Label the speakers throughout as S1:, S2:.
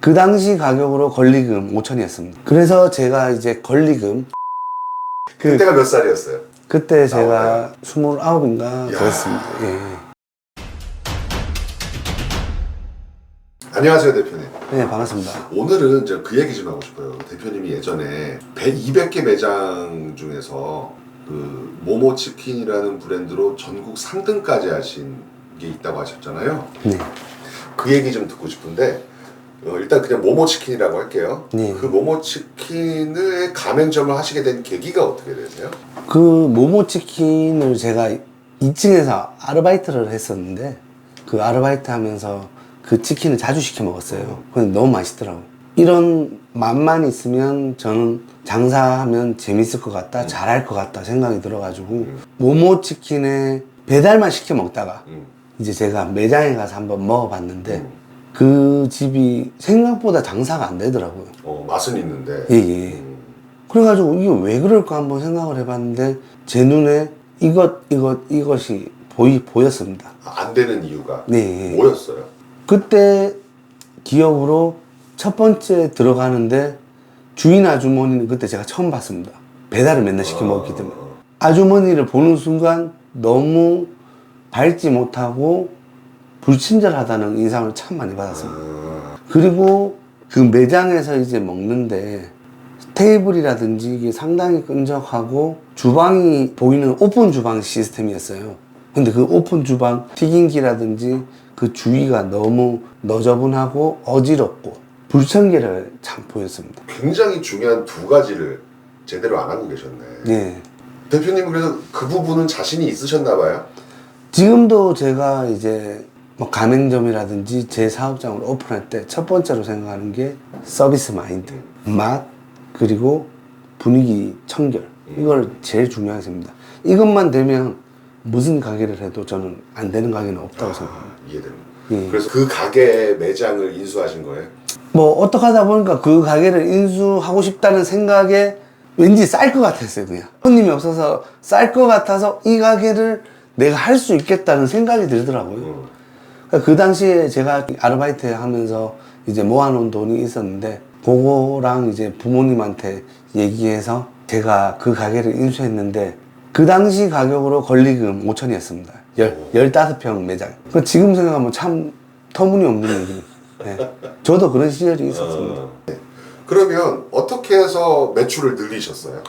S1: 그 당시 가격으로 권리금 5천이었습니다. 그래서 제가 이제 권리금
S2: 그때가 몇 살이었어요?
S1: 그때 제가 29인가
S2: 이야.
S1: 그랬습니다. 예.
S2: 안녕하세요, 대표님.
S1: 네, 반갑습니다.
S2: 오늘은 이제 그 얘기 좀 하고 싶어요. 대표님이 예전에 200개 매장 중에서 그 모모치킨이라는 브랜드로 전국 3등까지 하신 게 있다고 하셨잖아요.
S1: 네.
S2: 그 얘기 좀 듣고 싶은데 일단 그냥 모모치킨이라고 할게요.
S1: 네.
S2: 그 모모치킨을 가맹점을 하시게 된 계기가 어떻게 되세요?
S1: 그 모모치킨을 제가 2층에서 아르바이트를 했었는데 그 아르바이트 하면서 그 치킨을 자주 시켜 먹었어요. 근데 너무 맛있더라고요. 이런 맛만 있으면 저는 장사하면 재밌을 것 같다, 잘할 것 같다 생각이 들어가지고 모모치킨에 배달만 시켜 먹다가 이제 제가 매장에 가서 한번 먹어봤는데 그 집이 생각보다 장사가 안 되더라고요.
S2: 맛은 있는데.
S1: 예. 그래가지고 이게 왜 그럴까 한번 생각을 해봤는데 제 눈에 이것이 보였습니다.
S2: 안 되는 이유가
S1: 네.
S2: 뭐였어요?
S1: 그때 기업으로 첫 번째 들어가는데 주인 아주머니는 그때 제가 처음 봤습니다. 배달을 맨날 시켜 먹었기 때문에. 아주머니를 보는 순간 너무 밝지 못하고 불친절하다는 인상을 참 많이 받았습니다. 그리고 그 매장에서 이제 먹는데 테이블이라든지 이게 상당히 끈적하고 주방이 보이는 오픈 주방 시스템이었어요. 근데 그 오픈 주방 튀김기라든지 그 주위가 너무 너저분하고 어지럽고 불청결을 참 보였습니다.
S2: 굉장히 중요한 두 가지를 제대로 안 하고 계셨네.
S1: 네.
S2: 대표님은 그래서 그 부분은 자신이 있으셨나 봐요?
S1: 지금도 제가 이제 뭐 가맹점이라든지 제 사업장을 오픈할 때 첫 번째로 생각하는 게 서비스 마인드, 맛, 그리고 분위기 청결. 이걸 제일 중요하게 생각합니다. 이것만 되면 무슨 가게를 해도 저는 안 되는 가게는 없다고 생각합니다.
S2: 이해됩니다.
S1: 예.
S2: 그래서 그 가게 매장을 인수하신 거예요?
S1: 뭐 어떻게 하다 보니까 그 가게를 인수하고 싶다는 생각에 왠지 쌀 것 같았어요. 그냥 손님이 없어서 쌀 것 같아서 이 가게를 내가 할 수 있겠다는 생각이 들더라고요. 그러니까 그 당시에 제가 아르바이트 하면서 이제 모아놓은 돈이 있었는데 그거랑 이제 부모님한테 얘기해서 제가 그 가게를 인수했는데 그 당시 가격으로 권리금 5천이었습니다. 15평 매장. 지금 생각하면 참 터무니없는 얘기. 네. 저도 그런 시절이 있었습니다.
S2: 네. 그러면 어떻게 해서 매출을 늘리셨어요?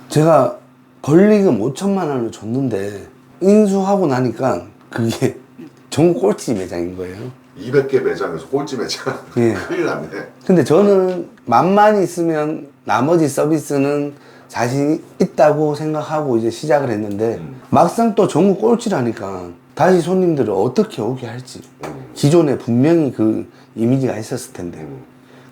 S1: 제가 권리금 5천만 원을 줬는데 인수하고 나니까 그게 전국 꼴찌 매장인 거예요.
S2: 200개 매장에서 꼴찌 매장.
S1: 예.
S2: 큰일 났네.
S1: 근데 저는 맛만 있으면 나머지 서비스는 자신 있다고 생각하고 이제 시작을 했는데 막상 또 전국 꼴찌라니까 다시 손님들을 어떻게 오게 할지 기존에 분명히 그 이미지가 있었을 텐데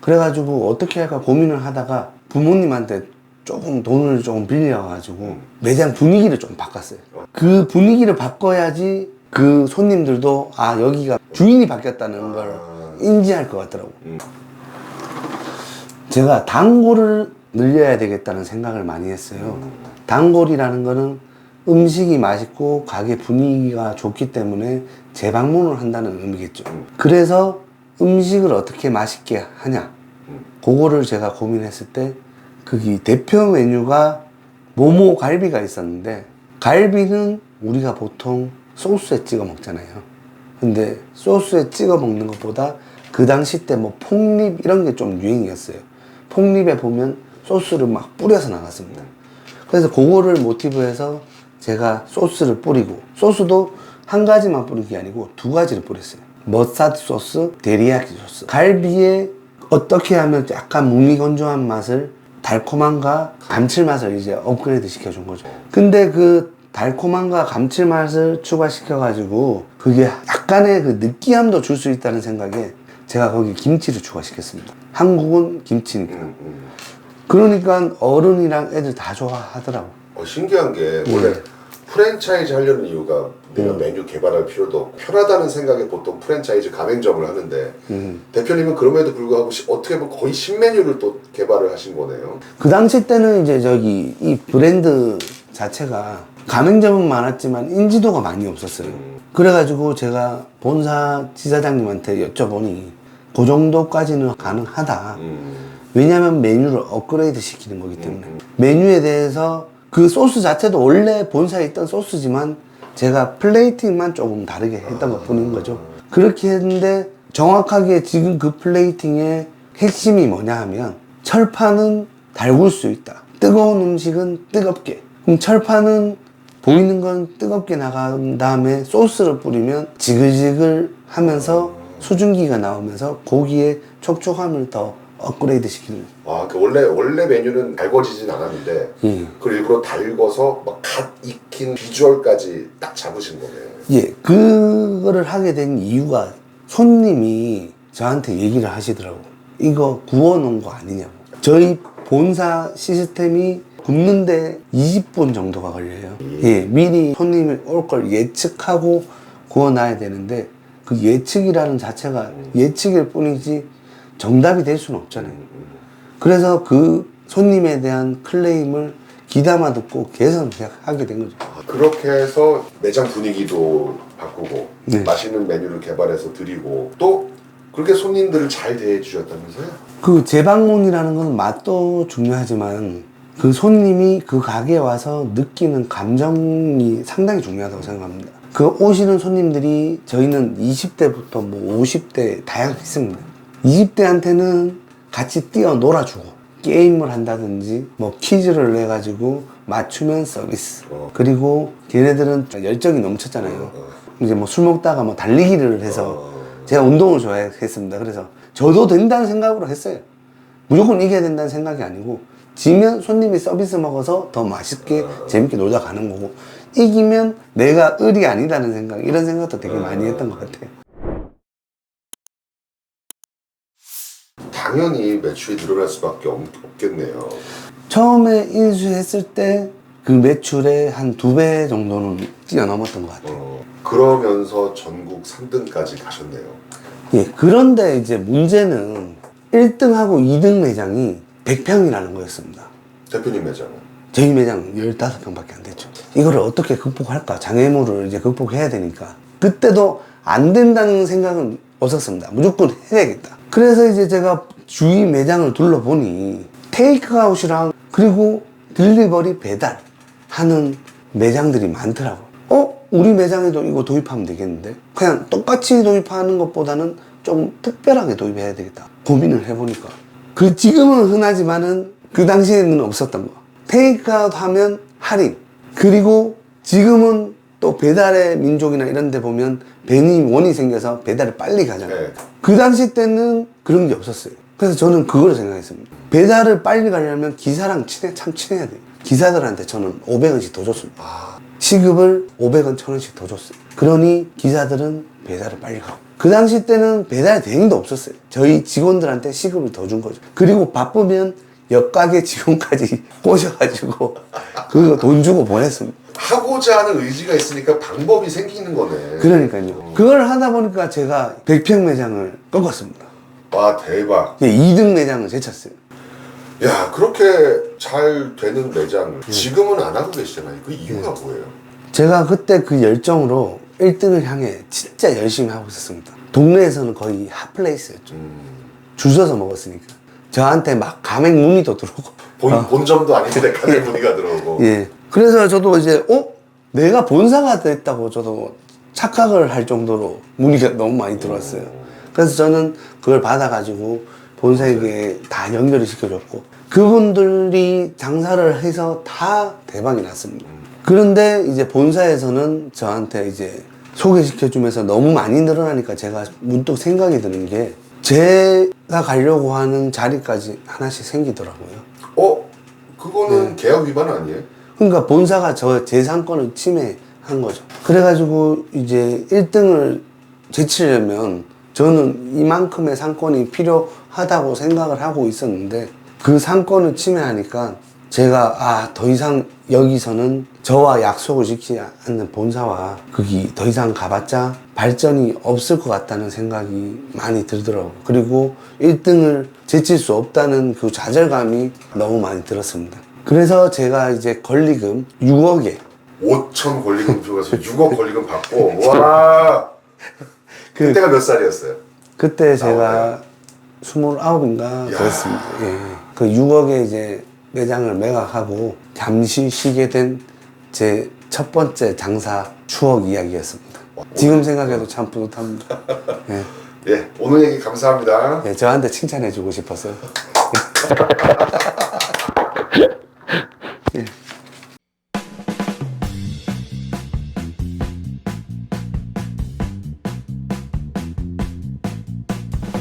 S1: 그래가지고 어떻게 할까 고민을 하다가 부모님한테 조금 돈을 조금 빌려가지고 매장 분위기를 좀 바꿨어요. 그 분위기를 바꿔야지 그 손님들도 아 여기가 주인이 바뀌었다는 걸 인지할 것 같더라고. 제가 단골을 늘려야 되겠다는 생각을 많이 했어요. 단골이라는 거는 음식이 맛있고 가게 분위기가 좋기 때문에 재방문을 한다는 의미겠죠. 그래서 음식을 어떻게 맛있게 하냐 그거를 제가 고민했을 때 거기 대표 메뉴가 모모 갈비가 있었는데 갈비는 우리가 보통 소스에 찍어 먹잖아요. 근데 소스에 찍어 먹는 것보다 그 당시 때 뭐 폭립 이런 게 좀 유행이었어요. 폭립에 보면 소스를 막 뿌려서 나갔습니다. 그래서 그거를 모티브해서 제가 소스를 뿌리고 소스도 한 가지만 뿌린 게 아니고 두 가지를 뿌렸어요. 머스타드 소스, 데리야끼 소스. 갈비에 어떻게 하면 약간 무미건조한 맛을 달콤함과 감칠맛을 이제 업그레이드 시켜준 거죠. 근데 그 달콤함과 감칠맛을 추가시켜가지고 그게 약간의 그 느끼함도 줄 수 있다는 생각에 제가 거기 김치를 추가시켰습니다. 한국은 김치니까. 그러니까 어른이랑 애들 다 좋아하더라고.
S2: 신기한 게 원래 프랜차이즈 하려는 이유가 내가 메뉴 개발할 필요도 없고 편하다는 생각에 보통 프랜차이즈 가맹점을 하는데 대표님은 그럼에도 불구하고 어떻게 보면 거의 신메뉴를 또 개발을 하신 거네요.
S1: 그 당시 때는 이제 저기 이 브랜드 자체가 가맹점은 많았지만 인지도가 많이 없었어요. 그래가지고 제가 본사 지사장님한테 여쭤보니 그 정도까지는 가능하다. 왜냐면 메뉴를 업그레이드 시키는 거기 때문에. 메뉴에 대해서 그 소스 자체도 원래 본사에 있던 소스지만 제가 플레이팅만 조금 다르게 했던 것 뿐인 거죠. 그렇게 했는데 정확하게 지금 그 플레이팅의 핵심이 뭐냐 하면 철판은 달굴 수 있다. 뜨거운 음식은 뜨겁게. 그럼 철판은 보이는 건 뜨겁게 나간 다음에 소스를 뿌리면 지글지글 하면서 수증기가 나오면서 고기의 촉촉함을 더 업그레이드 시키는.
S2: 아, 그 원래 메뉴는 달궈지진 않았는데 그걸 일부러 달궈서 막 갓 익힌 비주얼까지 딱 잡으신 거네요.
S1: 예, 그거를 하게 된 이유가 손님이 저한테 얘기를 하시더라고. 이거 구워놓은 거 아니냐고. 저희 본사 시스템이 굽는데 20분 정도가 걸려요. 예, 미리 손님이 올 걸 예측하고 구워놔야 되는데 그 예측이라는 자체가 예측일 뿐이지 정답이 될 수는 없잖아요. 그래서 그 손님에 대한 클레임을 귀담아 듣고 개선하게 된 거죠.
S2: 그렇게 해서 매장 분위기도 바꾸고
S1: 네.
S2: 맛있는 메뉴를 개발해서 드리고 또 그렇게 손님들을 잘 대해 주셨다면서요?
S1: 그 재방문이라는 건 맛도 중요하지만 그 손님이 그 가게에 와서 느끼는 감정이 상당히 중요하다고 생각합니다. 그 오시는 손님들이 저희는 20대부터 뭐 50대 다양했습니다. 20대한테는 같이 뛰어 놀아주고 게임을 한다든지 뭐 퀴즈를 내가지고 맞추면 서비스. 그리고 걔네들은 열정이 넘쳤잖아요. 이제 뭐 술 먹다가 뭐 달리기를 해서 제가 운동을 좋아했습니다. 그래서 저도 된다는 생각으로 했어요. 무조건 이겨야 된다는 생각이 아니고 지면 손님이 서비스 먹어서 더 맛있게 재밌게 놀다 가는 거고 이기면 내가 을이 아니다는 생각 이런 생각도 되게 많이 했던 것 같아요.
S2: 당연히 매출이 늘어날 수밖에 없겠네요.
S1: 처음에 인수했을 때 그 매출의 한 2배 정도는 뛰어넘었던 것 같아요.
S2: 그러면서 전국 3등까지 가셨네요.
S1: 예, 그런데 이제 문제는 1등하고 2등 매장이 100평이라는 거였습니다.
S2: 대표님 매장은?
S1: 저희 매장 15평밖에 안 됐죠. 이거를 어떻게 극복할까? 장애물을 이제 극복해야 되니까. 그때도 안 된다는 생각은 없었습니다. 무조건 해야겠다. 그래서 이제 제가 주위 매장을 둘러보니 테이크아웃이랑 그리고 딜리버리 배달 하는 매장들이 많더라고. 우리 매장에도 이거 도입하면 되겠는데? 그냥 똑같이 도입하는 것보다는 좀 특별하게 도입해야 되겠다. 고민을 해보니까. 지금은 흔하지만은 그 당시에는 없었던 거. 테이크아웃 하면 할인. 그리고 지금은 또 배달의 민족이나 이런 데 보면 원이 생겨서 배달을 빨리 가잖아요.
S2: 네.
S1: 그 당시 때는 그런 게 없었어요. 그래서 저는 그걸 생각했습니다. 배달을 빨리 가려면 기사랑 참 친해야 돼요. 기사들한테 저는 500원씩 더 줬습니다. 시급을 500원, 1000원씩 더 줬어요. 그러니 기사들은 배달을 빨리 가고. 그 당시 때는 배달 대행도 없었어요. 저희 직원들한테 시급을 더 준 거죠. 그리고 바쁘면 옆가게 직원까지 꼬셔가지고 그거 돈 주고 보냈습니다.
S2: 하고자 하는 의지가 있으니까 방법이 생기는 거네.
S1: 그러니까요. 그걸 하다 보니까 제가 100평 매장을 꺾었습니다.
S2: 와, 대박.
S1: 2등 매장을 제쳤어요.
S2: 야, 그렇게 잘 되는 매장을 지금은 안 하고 계시잖아요. 그 이유가 뭐예요?
S1: 제가 그때 그 열정으로 1등을 향해 진짜 열심히 하고 있었습니다. 동네에서는 거의 핫플레이스였죠. 줄 서서 먹었으니까. 저한테 막 가맹 문의도 들어오고.
S2: 본점도 아닌데 가게 문의가 들어오고.
S1: 예. 그래서 저도 이제, 내가 본사가 됐다고 저도 착각을 할 정도로 문의가 너무 많이 들어왔어요. 그래서 저는 그걸 받아가지고 본사에게 다 연결을 시켜줬고, 그분들이 장사를 해서 다 대박이 났습니다. 그런데 이제 본사에서는 저한테 이제 소개시켜주면서 너무 많이 늘어나니까 제가 문득 생각이 드는 게, 제가 가려고 하는 자리까지 하나씩 생기더라고요.
S2: 그거는 계약 위반 아니에요?
S1: 그러니까 본사가 제 상권을 침해한 거죠. 그래가지고 이제 1등을 제치려면 저는 이만큼의 상권이 필요하다고 생각을 하고 있었는데 그 상권을 침해하니까 제가 더 이상 여기서는 저와 약속을 지키지 않는 본사와 거기 더 이상 가봤자 발전이 없을 것 같다는 생각이 많이 들더라고요. 그리고 1등을 제칠 수 없다는 그 좌절감이 너무 많이 들었습니다. 그래서 제가 이제 권리금 6억에
S2: 5천 권리금 줘서 6억 권리금 받고 와. 그때가 몇 살이었어요?
S1: 그때 제가 29인가
S2: 야.
S1: 그랬습니다. 예. 그 6억에 이제 매장을 매각하고 잠시 쉬게 된 제 첫 번째 장사 추억 이야기였습니다. 지금 생각해도 참 뿌듯합니다. 예.
S2: 예, 오늘 얘기 감사합니다.
S1: 예, 저한테 칭찬해주고 싶었어요.